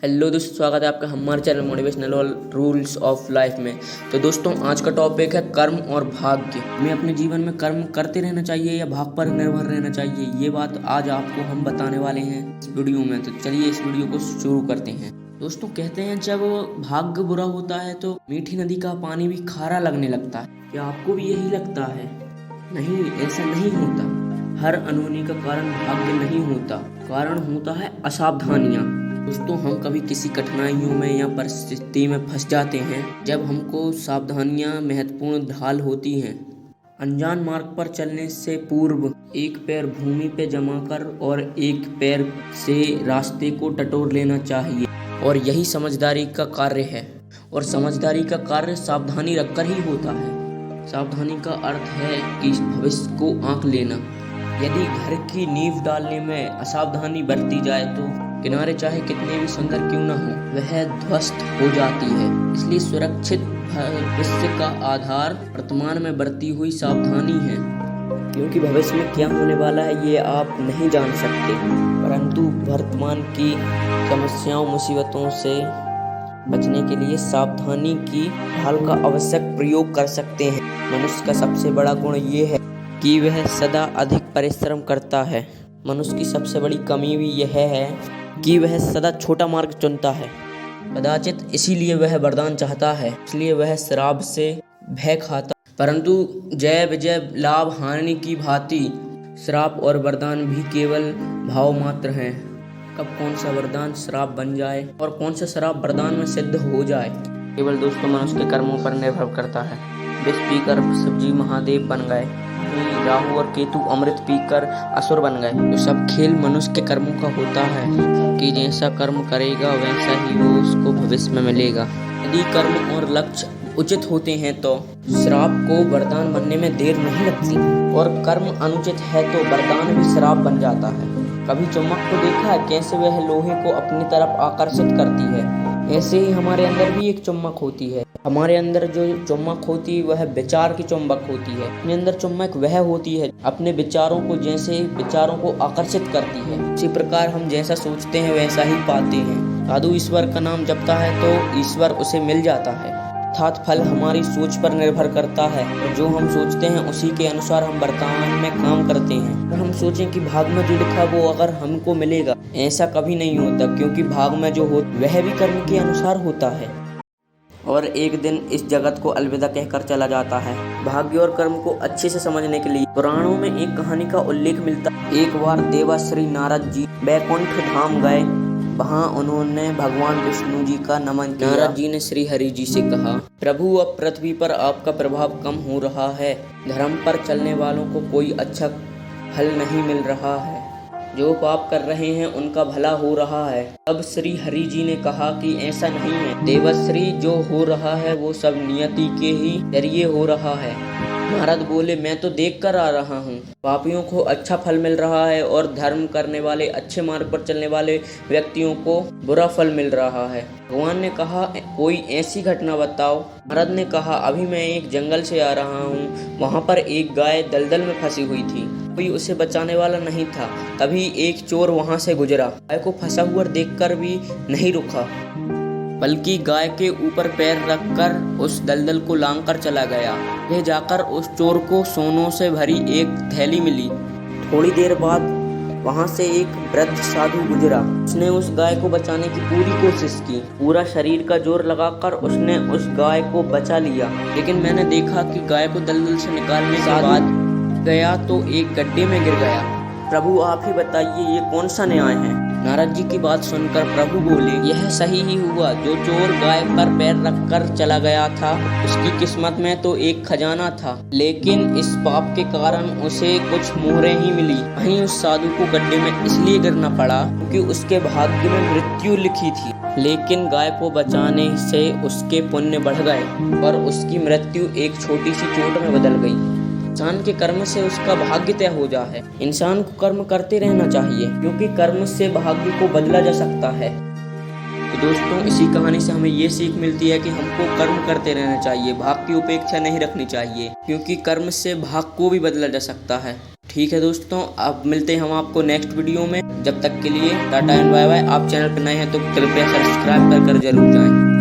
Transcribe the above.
Hello दोस्तों, स्वागत है आपका हमारे channel motivational rules of life में। तो दोस्तों, आज का टॉपिक है कर्म और भाग्य। हमें अपने जीवन में कर्म करते रहना चाहिए या भाग्य पर निर्भर रहना चाहिए, ये बात आज आपको हम बताने वाले हैं इस वीडियो में। तो चलिए इस वीडियो को शुरू करते हैं। दोस्तों, कहते हैं जब भाग्य बुरा होता है तो मीठी नदी का पानी भी खारा लगने लगता है। क्या आपको भी यही लगता है? नहीं, ऐसा नहीं होता। हर अनहोनी का कारण भाग्य नहीं होता, कारण होता है असावधानियां। दोस्तों, हम कभी किसी कठिनाइयों में या परिस्थिति में फंस जाते हैं जब हमको सावधानियां महत्वपूर्ण ढाल होती हैं। अनजान मार्ग पर चलने से पूर्व एक पैर भूमि पे जमा कर और एक पैर से रास्ते को टटोर लेना चाहिए, और यही समझदारी का कार्य है। और समझदारी का कार्य सावधानी रखकर ही होता है। सावधानी का अर्थ है कि भविष्य को आंक लेना। यदि घर की नींव डालने में असावधानी बरती जाए तो किनारे चाहे कितने भी सुंदर क्यों न हो, वह ध्वस्त हो जाती है। इसलिए सुरक्षित भविष्य का आधार वर्तमान में बरती हुई सावधानी है, क्योंकि भविष्य में क्या होने वाला है ये आप नहीं जान सकते, परंतु वर्तमान की समस्याओं मुसीबतों से बचने के लिए सावधानी की ढाल का आवश्यक प्रयोग कर सकते हैं। मनुष्य का सबसे बड़ा गुण ये है कि वह सदा अधिक परिश्रम करता है। मनुष्य की सबसे बड़ी कमी भी यह है कि वह सदा छोटा मार्ग चुनता है। कदाचित इसीलिए वह वरदान चाहता है, इसलिए वह श्राप से भय खाता। परंतु जय विजय लाभ हानि की भांति श्राप और वरदान भी केवल भाव मात्र हैं। कब कौन सा वरदान श्राप बन जाए और कौन सा श्राप वरदान में सिद्ध हो जाए, केवल दोस्तों मनुष्य के कर्मों पर निर्भर करता है। विष पीकर शिवजी महादेव बन गए, राहु और केतु अमृत पीकर असुर बन गए। तो सब खेल मनुष्य के कर्मों का होता है कि जैसा कर्म करेगा वैसा ही वो उसको भविष्य में मिलेगा। यदि कर्म और लक्ष्य उचित होते हैं तो श्राप को वरदान बनने में देर नहीं लगती, और कर्म अनुचित है तो वरदान भी श्राप बन जाता है। कभी चुम्बक को देखा है कैसे वह लोहे को अपनी तरफ आकर्षित करती है? ऐसे ही हमारे अंदर भी एक चुम्बक होती है। हमारे अंदर जो चुम्बक होती है वह विचार की चुम्बक होती है। अपने अंदर चुम्बक वह होती है अपने विचारों को, जैसे विचारों को आकर्षित करती है, इसी प्रकार हम जैसा सोचते हैं वैसा ही पाते हैं। साधु ईश्वर का नाम जपता है तो ईश्वर उसे मिल जाता है। अर्थात फल हमारी सोच पर निर्भर करता है, और जो हम सोचते हैं उसी के अनुसार हम वर्तमान में काम करते हैं। अगर हम सोचें कि भाग में जो लिखा वो अगर हमको मिलेगा, ऐसा कभी नहीं होता, क्योंकि भाग में जो हो वह भी कर्म के अनुसार होता है। और एक दिन इस जगत को अलविदा कहकर चला जाता है। भाग्य और कर्म को अच्छे से समझने के लिए पुराणों में एक कहानी का उल्लेख मिलता है। एक बार देवाश्री नारद जी बैकुंठ धाम गए। वहाँ उन्होंने भगवान विष्णु जी का नमन किया। नारद जी ने श्री हरि जी से कहा, प्रभु अब पृथ्वी पर आपका प्रभाव कम हो रहा है। धर्म पर चलने वालों को कोई अच्छा फल नहीं मिल रहा है। जो पाप कर रहे हैं उनका भला हो रहा है। अब श्री हरि जी ने कहा कि ऐसा नहीं है देवश्री, जो हो रहा है वो सब नियति के ही जरिए हो रहा है। नारद बोले, मैं तो देख कर आ रहा हूँ, पापियों को अच्छा फल मिल रहा है और धर्म करने वाले, अच्छे मार्ग पर चलने वाले व्यक्तियों को बुरा फल मिल रहा है। भगवान ने कहा, कोई ऐसी घटना बताओ। नारद ने कहा, अभी मैं एक जंगल से आ रहा हूँ, वहाँ पर एक गाय दलदल में फंसी हुई थी, कोई उसे बचाने वाला नहीं था। तभी एक चोर वहाँ से गुजरा, गाय को फंसा हुआ देखकर भी नहीं रुका, बल्कि गाय के ऊपर पैर रखकर उस दलदल को लांघकर चला गया। वह जाकर उस चोर को सोनों से भरी एक थैली मिली। थोड़ी देर बाद वहां से एक वृद्ध साधु गुजरा। उसने उस गाय को बचाने की पूरी कोशिश की, पूरा शरीर का जोर लगाकर उसने उस गाय को बचा लिया। लेकिन मैंने देखा कि गाय को दलदल से निकालने के बाद गया तो एक गड्ढे में गिर गया। प्रभु आप ही बताइए ये कौन सा न्याय है? नारद जी की बात सुनकर प्रभु बोले, यह सही ही हुआ। जो चोर गाय पर पैर रखकर चला गया था उसकी किस्मत में तो एक खजाना था, लेकिन इस पाप के कारण उसे कुछ मोहरें ही मिली। वहीं उस साधु को गड्ढे में इसलिए गिरना पड़ा क्योंकि उसके भाग्य में मृत्यु लिखी थी, लेकिन गाय को बचाने से उसके पुण्य बढ़ गए और उसकी मृत्यु एक छोटी सी चोट में बदल गई। इंसान के कर्म से उसका भाग्य तय हो जा है। इंसान को कर्म करते रहना चाहिए, क्योंकि कर्म से भाग्य को बदला जा सकता है। तो दोस्तों, इसी कहानी से हमें ये सीख मिलती है कि हमको कर्म करते रहना चाहिए, भाग्य की उपेक्षा नहीं रखनी चाहिए, क्योंकि कर्म से भाग्य को भी बदला जा सकता है। ठीक है दोस्तों, अब मिलते हैं हम आपको नेक्स्ट वीडियो में। जब तक के लिए टाटा एंड बाय बाय। आप चैनल पर नए हैं तो कृपया सब्सक्राइब कर जरूर जाएं।